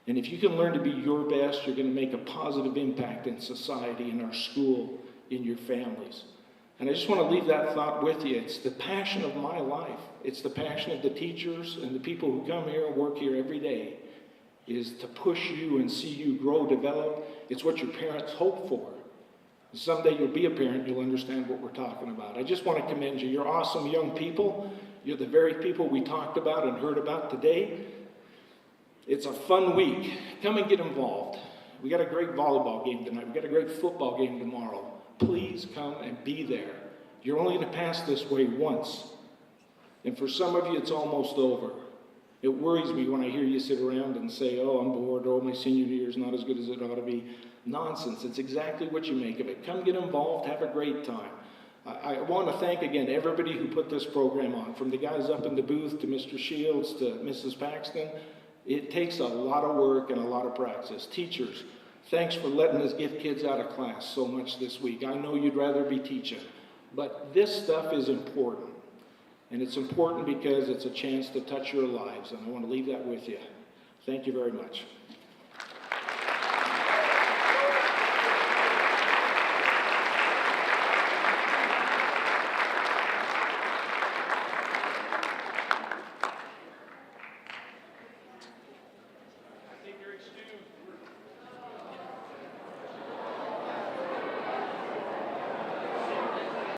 And if you can learn to be your best, you're going to make a positive impact in society, in our school, in your families. And I just want to leave that thought with you. It's the passion of my life. It's the passion of the teachers and the people who come here and work here every day, is to push you and see you grow, develop. It's what your parents hope for. Someday you'll be a parent, you'll understand what we're talking about. I just want to commend you. You're awesome young people. You're the very people we talked about and heard about today. It's a fun week. Come and get involved. We got a great volleyball game tonight. We got a great football game tomorrow. Please come and be there. You're only going to pass this way once. And for some of you, it's almost over. It worries me when I hear you sit around and say, oh, I'm bored, oh, my senior year is not as good as it ought to be. Nonsense. It's exactly what you make of it. Come get involved. Have a great time. I want to thank again everybody who put this program on, from the guys up in the booth to Mr. Shields to Mrs. Paxton. It takes a lot of work and a lot of practice. Teachers, thanks for letting us get kids out of class so much this week. I know you'd rather be teaching, but this stuff is important. And it's important because it's a chance to touch your lives, and I want to leave that with you. Thank you very much.